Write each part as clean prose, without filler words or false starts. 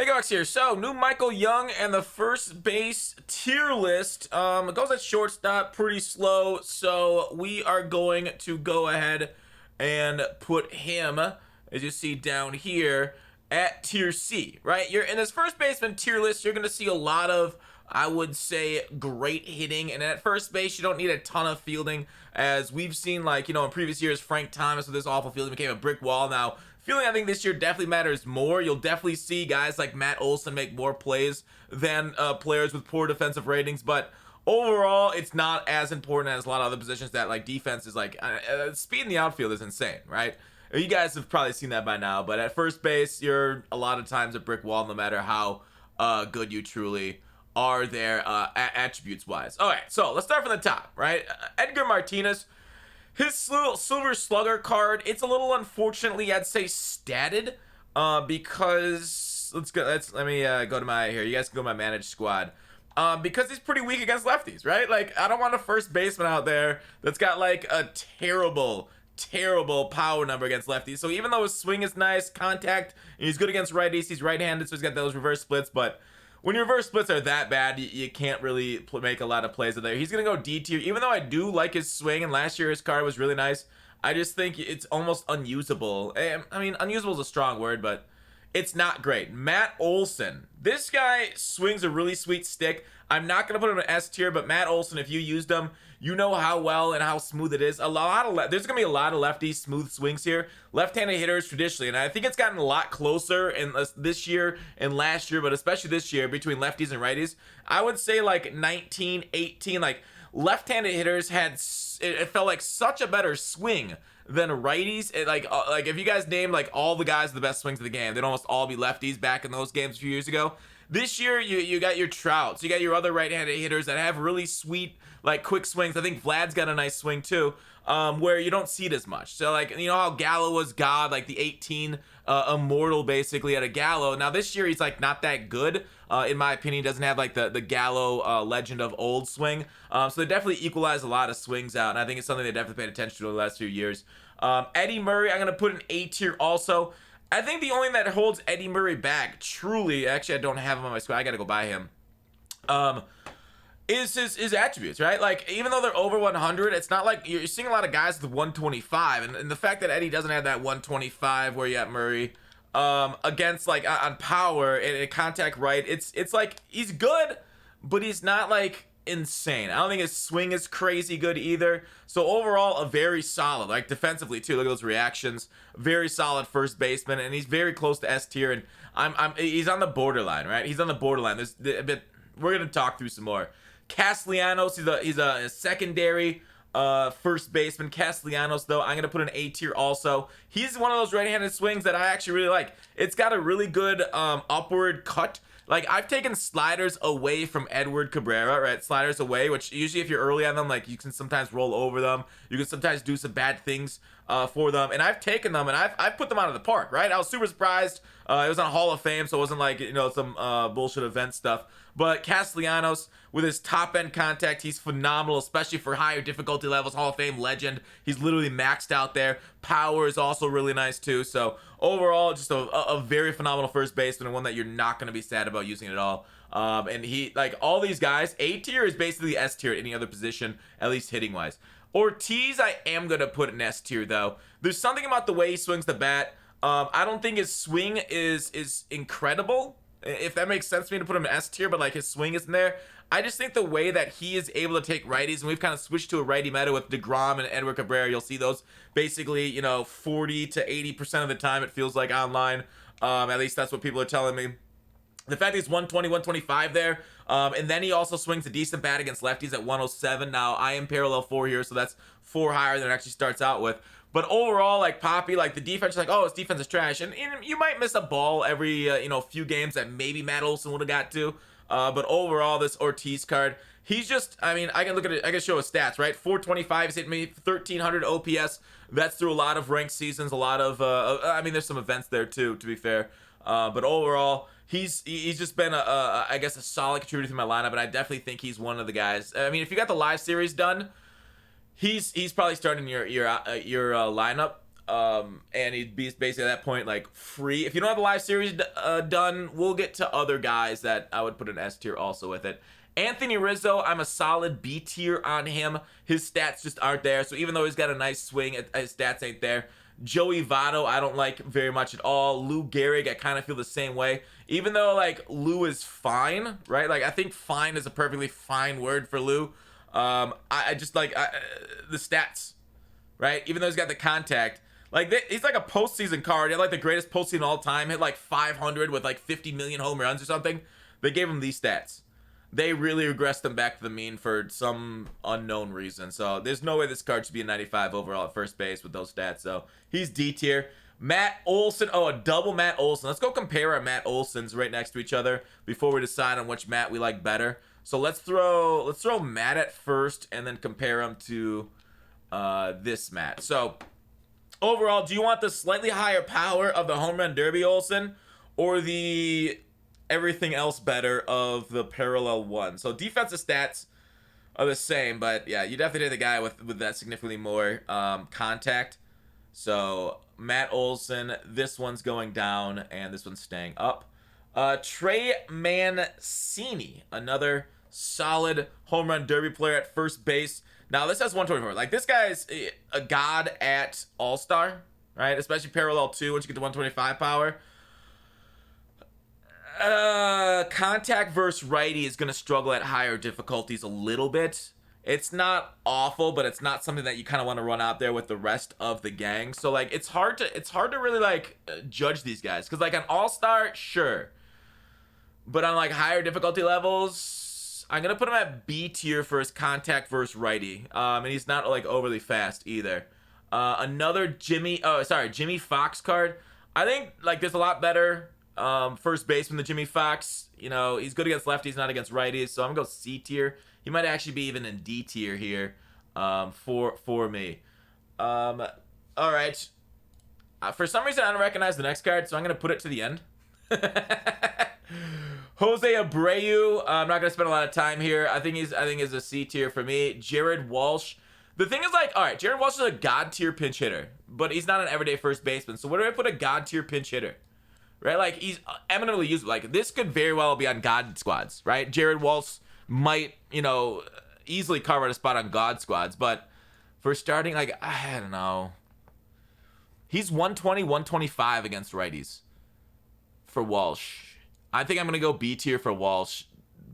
Gutfoxx here. So, new Michael Young and the first base tier list. It goes at shortstop, pretty slow. So, we are going to go ahead and put him, as you see down here, at tier C, right? You're in this first baseman tier list, you're going to see a lot of, I would say, great hitting. And at first base, you don't need a ton of fielding. As we've seen, like, in previous years, Frank Thomas with this awful fielding became a brick wall. Now, fielding, I think this year definitely matters more. You'll definitely see guys like Matt Olson make more plays than players with poor defensive ratings. But overall, it's not as important as a lot of other positions that, like, defense is, like, speed in the outfield is insane, right? You guys have probably seen that by now. But at first base, you're a lot of times a brick wall, no matter how good you truly are there attributes wise. All right, so let's start from the top, right? Edgar Martinez, his Silver Slugger card, it's a little unfortunately, I'd say, statted because let me go to my here. You guys can go to my managed squad. Because he's pretty weak against lefties, right? Like, I don't want a first baseman out there that's got like a terrible power number against lefties. So even though his swing is nice, contact, and he's good against righties, he's right-handed, so he's got those reverse splits, but when your reverse splits are that bad, you can't really make a lot of plays there. He's going to go D tier. Even though I do like his swing, and last year his card was really nice, I just think it's almost unusable. I mean, unusable is a strong word, but it's not great. Matt Olson. This guy swings a really sweet stick. I'm not going to put him in S tier, but Matt Olson, if you used him, you know how well and how smooth it is. There's going to be a lot of lefty smooth swings here. Left-handed hitters traditionally, and I think it's gotten a lot closer in this year and last year, but especially this year between lefties and righties. I would say like 19, 18, like left-handed hitters it felt like such a better swing than righties. Like if you guys name like all the guys with the best swings of the game, they'd almost all be lefties back in those games a few years ago. This year, you got your Trouts, you got your other right-handed hitters that have really sweet, like, quick swings. I think Vlad's got a nice swing, too, where you don't see it as much. So, like, you know how Gallo was God, like, the 18 immortal, basically, at a Gallo. Now, this year, he's, like, not that good, in my opinion. He doesn't have, like, the Gallo legend of old swing. So, they definitely equalize a lot of swings out, and I think it's something they definitely paid attention to in the last few years. Eddie Murray, I'm going to put in A tier also. I think the only thing that holds Eddie Murray back, truly, actually I don't have him on my squad, I gotta go buy him, is his attributes, right? Like, even though they're over 100, it's not like you're seeing a lot of guys with 125, and the fact that Eddie doesn't have that 125 where you got Murray, against, like, on power and contact right, it's like, he's good, but he's not, like, insane. I don't think his swing is crazy good either. So overall, a very solid, like defensively too. Look at those reactions. Very solid first baseman, and he's very close to S tier. And he's on the borderline, right? He's on the borderline. We're gonna talk through some more. Castellanos, he's a secondary first baseman. Castellanos, though, I'm gonna put an A tier also. He's one of those right-handed swings that I actually really like. It's got a really good upward cut. Like, I've taken sliders away from Edward Cabrera, right? Sliders away, which usually if you're early on them, like, you can sometimes roll over them. You can sometimes do some bad things for them. And I've taken them, and I've put them out of the park, right? I was super surprised. It was on Hall of Fame, so it wasn't like, some bullshit event stuff. But Castellanos, with his top-end contact, he's phenomenal, especially for higher difficulty levels. Hall of Fame legend. He's literally maxed out there. Power is also really nice, too. So, overall, just a very phenomenal first baseman, and one that you're not going to be sad about using at all. And he, like, all these guys, A tier is basically S tier at any other position, at least hitting-wise. Ortiz, I am going to put in S tier, though. There's something about the way he swings the bat. I don't think his swing is incredible, if that makes sense to me to put him in S tier, but like his swing isn't there. I just think the way that he is able to take righties, and we've kind of switched to a righty meta with DeGrom and Edward Cabrera. You'll see those basically, 40 to 80% of the time, it feels like, online. At least that's what people are telling me. The fact he's 120, 125 there, and then he also swings a decent bat against lefties at 107. Now, I am parallel 4 here, so that's 4 higher than it actually starts out with. But overall, like, Poppy, like, the defense is like, oh, his defense is trash. And you might miss a ball every, few games that maybe Matt Olson would have got to. But overall, this Ortiz card, he's just, I mean, I can look at it, I can show his stats, right? 425, he's hitting me 1,300 OPS. That's through a lot of ranked seasons, a lot of, there's some events there, too, to be fair. But overall, he's just been I guess a solid contributor to my lineup, and I definitely think he's one of the guys. I mean, if you got the live series done, he's probably starting your lineup. And he'd be basically at that point like free. If you don't have the live series done, we'll get to other guys that I would put an S tier also with it. Anthony Rizzo, I'm a solid B tier on him. His stats just aren't there. So even though he's got a nice swing, his stats ain't there. Joey Votto, I don't like very much at all. Lou Gehrig, I kind of feel the same way. Even though, like, Lou is fine, right? Like, I think fine is a perfectly fine word for Lou. I just like the stats, right? Even though he's got the contact. Like, he's like a postseason card. He had, like, the greatest postseason of all time. Hit, like, 500 with, like, 50 million home runs or something. They gave him these stats. They really regressed them back to the mean for some unknown reason. So there's no way this card should be a 95 overall at first base with those stats. So he's D tier. Matt Olson. Oh, a double Matt Olson. Let's go compare our Matt Olsons right next to each other before we decide on which Matt we like better. So let's throw Matt at first and then compare him to this Matt. So overall, do you want the slightly higher power of the home run derby Olson or the everything else better of the parallel one? So defensive stats are the same, but yeah, you definitely did the guy with that significantly more contact. So Matt Olson, this one's going down and this one's staying up. Trey Mancini, another solid home run derby player at first base. Now this has 124. Like, this guy's a god at all-star, right? Especially parallel 2 once you get to 125 power. Contact versus righty is going to struggle at higher difficulties a little bit. It's not awful, but it's not something that you kind of want to run out there with the rest of the gang. So like, it's hard to really like judge these guys, because like an all-star, sure, but on like higher difficulty levels, I'm gonna put him at B tier for his contact versus righty. And he's not like overly fast either. Another Jimmy Foxx card. I think like there's a lot better first baseman than Jimmy Foxx. You know, he's good against lefties, not against righties. So I'm gonna go C tier. He might actually be even in D tier here for me. All right. For some reason, I don't recognize the next card, so I'm gonna put it to the end. Jose Abreu. I'm not gonna spend a lot of time here. I think he's a C tier for me. Jared Walsh. The thing is, like, all right, Jared Walsh is a god tier pinch hitter, but he's not an everyday first baseman. So where do I put a god tier pinch hitter? Right, like he's eminently usable. Like this could very well be on God squads, right? Jared Walsh might, you know, easily carve out a spot on God squads, but for starting, like, I don't know. He's 120, 125 against righties for Walsh. I think I'm gonna go B tier for Walsh,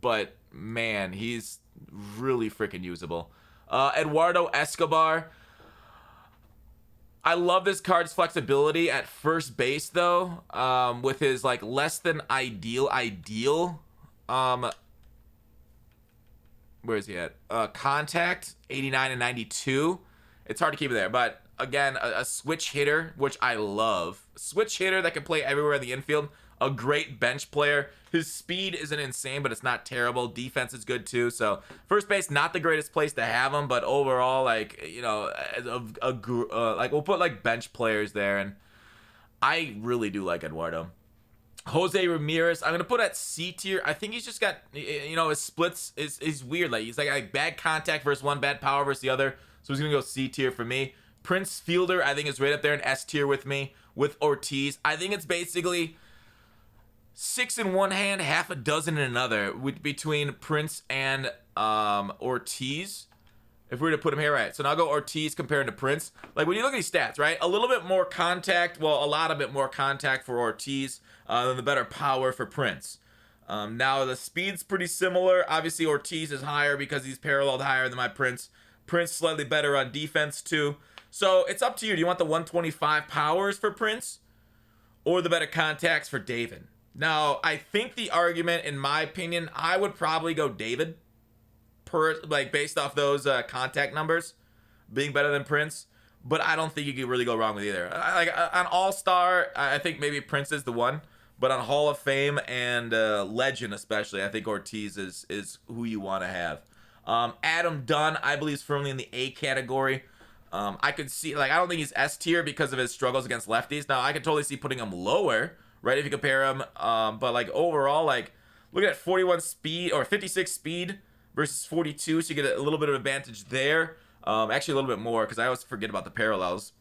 but man, he's really freaking usable. Eduardo Escobar. I love this card's flexibility at first base, though, with his, like, less than ideal. Where is he at? Contact, 89 and 92. It's hard to keep it there, but, again, a switch hitter, which I love. Switch hitter that can play everywhere in the infield. A great bench player. His speed isn't insane, but it's not terrible. Defense is good, too. So, first base, not the greatest place to have him, but overall, like, you know, like, we'll put, like, bench players there, and I really do like Eduardo. Jose Ramirez, I'm going to put at C tier. I think he's just got, you know, his splits is weird. Like, he's like bad contact versus one, bad power versus the other. So, he's going to go C tier for me. Prince Fielder, I think, is right up there in S tier with me, with Ortiz. I think it's basically 6 in one hand, half a dozen in another, between Prince and Ortiz. If we were to put him here, right? So now I'll go Ortiz compared to Prince. Like, when you look at these stats, right? A little bit more contact, well, a lot of bit more contact for Ortiz than the better power for Prince. Now, the speed's pretty similar. Obviously, Ortiz is higher because he's paralleled higher than my Prince. Prince slightly better on defense, too. So, it's up to you. Do you want the 125 powers for Prince or the better contacts for David? Now, I think the argument, in my opinion, I would probably go David, based off those contact numbers being better than Prince. But I don't think you could really go wrong with either. Like on All-Star, I think maybe Prince is the one. But on Hall of Fame and Legend especially, I think Ortiz is who you want to have. Adam Dunn, I believe, is firmly in the A category. I could see, like, I don't think he's S tier because of his struggles against lefties. Now, I could totally see putting him lower, right, if you compare him. But, like, overall, like, look at 41 speed or 56 speed versus 42, so you get a little bit of advantage there. Actually, a little bit more because I always forget about the parallels.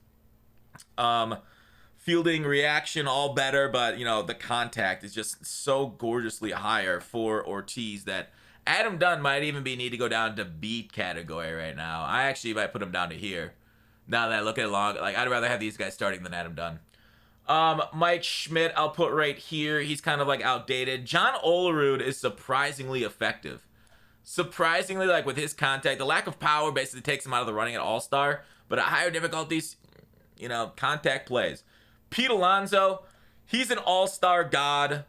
Fielding, reaction, all better, but you know the contact is just so gorgeously higher for Ortiz that Adam Dunn might even need to go down to B category right now. I actually might put him down to here. Now that I look at it long, like I'd rather have these guys starting than Adam Dunn. Mike Schmidt, I'll put right here. He's kind of like outdated. John Olerud is surprisingly effective. Surprisingly, like with his contact, the lack of power basically takes him out of the running at All-Star, but at higher difficulties, you know, contact plays. Pete Alonso, he's an all-star god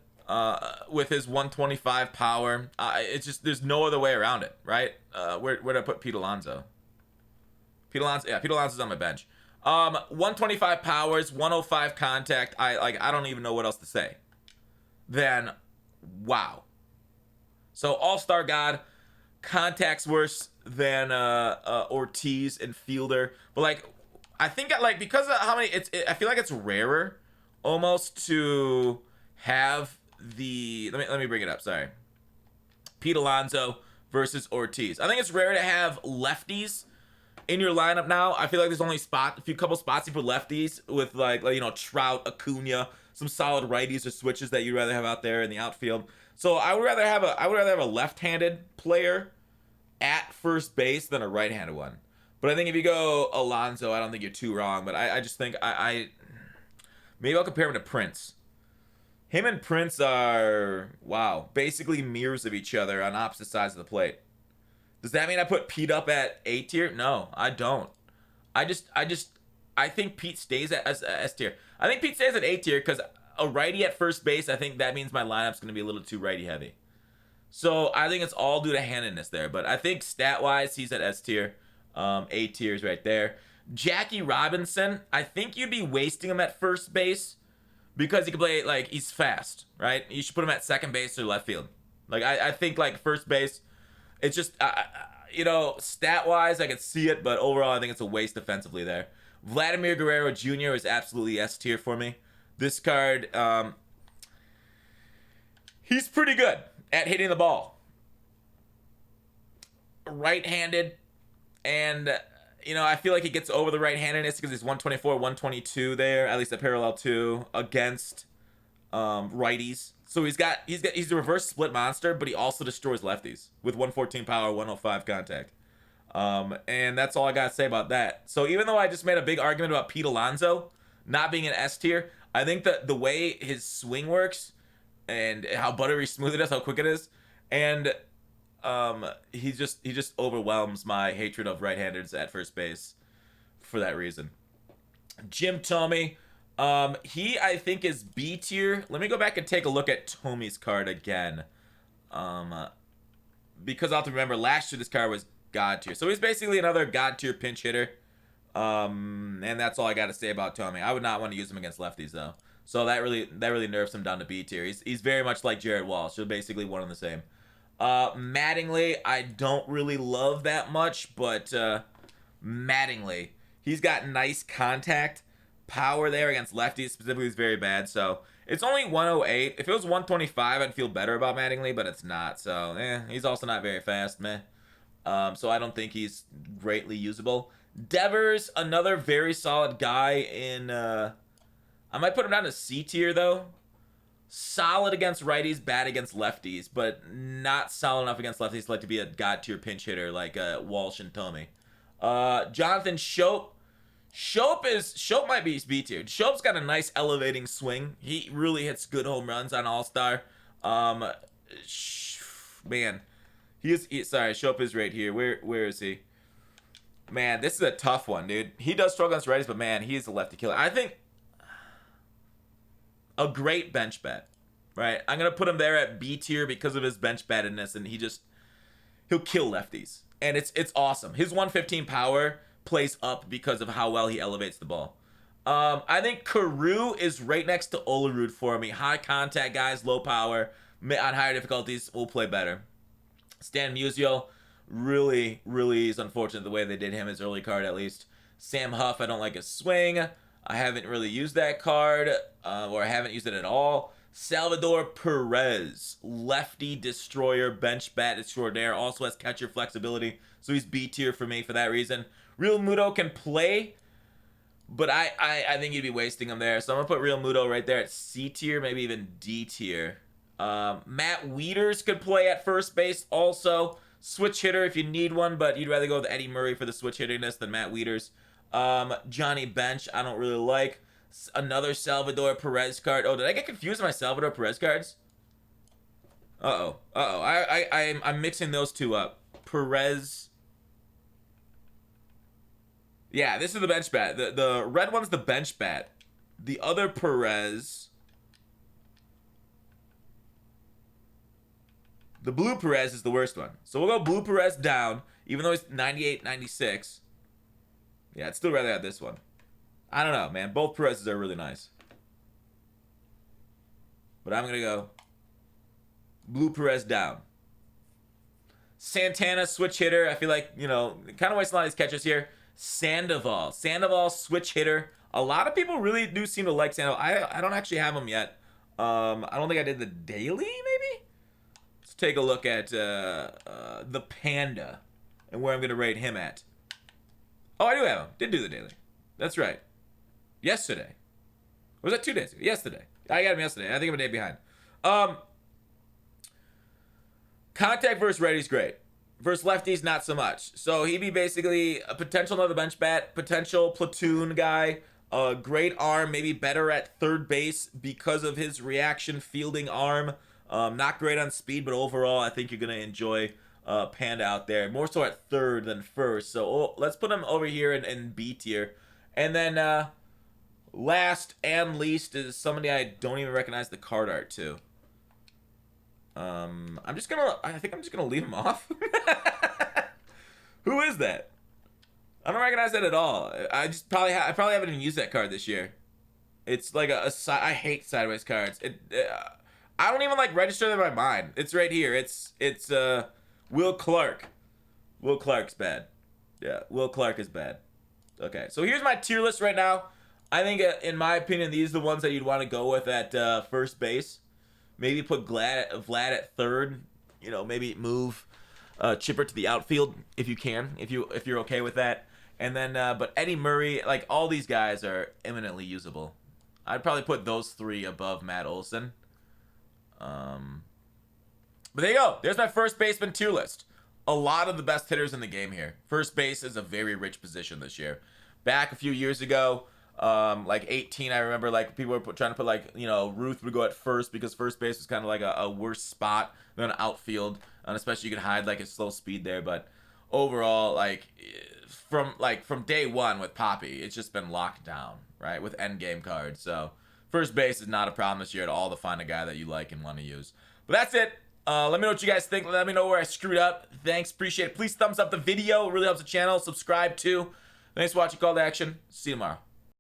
with his 125 power. It's just, there's no other way around it, right? Where'd I put Pete Alonso? Pete Alonso's on my bench. 125 powers, 105 contact. I don't even know what else to say. Then, wow. So all-star god, contact's worse than Ortiz and fielder, but like I think like because of how many I feel like it's rarer almost to have the let me bring it up. Sorry, Pete Alonso versus Ortiz. I think it's rare to have lefties in your lineup now. I feel like there's only a couple spots for lefties with like you know Trout, Acuna, some solid righties or switches that you'd rather have out there in the outfield. So I would rather have a left-handed player at first base than a right-handed one. But I think if you go Alonso, I don't think you're too wrong. But I just think maybe I'll compare him to Prince. Him and Prince are basically mirrors of each other on opposite sides of the plate. Does that mean I put Pete up at A tier? No, I don't. I think Pete stays at S tier. I think Pete stays at A tier because a righty at first base, I think that means my lineup's going to be a little too righty heavy. So I think it's all due to handedness there. But I think stat-wise, he's at S tier. A tier is right there. Jackie Robinson, I think you'd be wasting him at first base because he can play, like, he's fast, right? You should put him at second base or left field. Like, I think, like, first base, it's just, you know, stat-wise, I can see it, but overall, I think it's a waste defensively there. Vladimir Guerrero Jr. is absolutely S tier for me. This card, he's pretty good at hitting the ball. Right-handed, and, you know, I feel like he gets over the right-handedness because he's 124, 122 there, at least at parallel 2, against righties. So he's a reverse split monster, but he also destroys lefties with 114 power, 105 contact. And that's all I got to say about that. So even though I just made a big argument about Pete Alonso not being an S tier, I think that the way his swing works and how buttery smooth it is, how quick it is, and he just overwhelms my hatred of right-handers at first base for that reason. Jim Thome, he I think is B tier. Let me go back and take a look at Thome's card again, because I'll have to remember last year this card was God tier, so he's basically another God tier pinch hitter. And that's all I got to say about Thome. I would not want to use him against lefties though. So that really nerfs him down to B tier. He's very much like Jared Walsh. So basically one and the same. Mattingly, I don't really love that much, but Mattingly, he's got nice contact power there against lefties. Specifically, is very bad. So it's only 108. If it was 125, I'd feel better about Mattingly, but it's not. So he's also not very fast, meh. So I don't think he's greatly usable. Devers, another very solid guy in, I might put him down to C tier though. Solid against righties, bad against lefties, but not solid enough against lefties like to be a god tier pinch hitter like Walsh and Thome. Jonathan Schoop. Schoop might be B tier. Schoop's got a nice elevating swing. He really hits good home runs on All-Star. Man, sorry, Schoop is right here. Where is he? Man, this is a tough one, dude. He does struggle against righties, but man, he is a lefty killer. I think a great bench bat, right? I'm gonna put him there at B tier because of his bench battedness, and he'll kill lefties, and it's awesome. His 115 power plays up because of how well he elevates the ball. I think Carew is right next to Olerud for me. High contact guys, low power, on higher difficulties will play better. Stan Musial really is unfortunate the way they did him, his early card at least. Sam Huff, I don't like his swing. I haven't really used that card, or I haven't used it at all. Salvador Perez, lefty destroyer, bench bat extraordinaire, also has catcher flexibility, so he's B tier for me for that reason. Real Muto can play But I think you'd be wasting him there. So I'm going to put Real Muto right there at C tier, maybe even D tier. Matt Wieters could play at first base also. Switch hitter if you need one, but you'd rather go with Eddie Murray for the switch hittiness than Matt Wieters. Johnny Bench, I don't really like. Another Salvador Perez card. Oh, did I get confused with my Salvador Perez cards? I'm mixing those two up. Perez. Yeah, this is the bench bat. The red one's the bench bat. The other Perez. The blue Perez is the worst one. So we'll go blue Perez down, even though he's 98, 96. Yeah, I'd still rather have this one. I don't know, man. Both Perez's are really nice. But I'm going to go blue Perez down. Santana, switch hitter. I feel like, you know, kind of wasting a lot of these catchers here. Sandoval. Sandoval, switch hitter. A lot of people really do seem to like Sandoval. I don't actually have him yet. I don't think I did the daily, maybe? Let's take a look at the Panda and where I'm going to rate him at. Oh, I do have him. Did do the daily. That's right. Yesterday. Or was that 2 days ago? Yesterday. I got him yesterday. I think I'm a day behind. Contact versus righties, great. Versus lefties, not so much. So he'd be basically a potential another bench bat, potential platoon guy, a great arm, maybe better at third base because of his reaction fielding arm. Not great on speed, but overall, I think you're going to enjoy Panda out there. More so at third than first. So let's put him over here in B tier. And then last and least is somebody I don't even recognize the card art to. I think I'm just gonna leave him off. Who is that? I don't recognize that at all. I probably haven't even used that card this year. It's like I hate sideways cards. I don't even like register them in my mind. It's right here. It's Will Clark. Will Clark's bad. Yeah, Will Clark is bad. Okay, so here's my tier list right now. I think, in my opinion, these are the ones that you'd want to go with at first base. Maybe put Vlad at third. You know, maybe move Chipper to the outfield if you can, if you're okay with that. And then, but Eddie Murray, like all these guys are eminently usable. I'd probably put those three above Matt Olson. But there you go. There's my first baseman tier list. A lot of the best hitters in the game here. First base is a very rich position this year. Back a few years ago, like 18, I remember like people were trying to put like, you know, Ruth would go at first because first base was kind of like a worse spot than outfield, and especially you could hide like his slow speed there. But overall, like from day one with Poppy, it's just been locked down, right, with end game cards. So first base is not a problem this year at all to find a guy that you like and want to use. But that's it. Let me know what you guys think. Let me know where I screwed up. Thanks, appreciate it. Please thumbs up the video. It really helps the channel. Subscribe too. Thanks for watching Call to Action. See you tomorrow.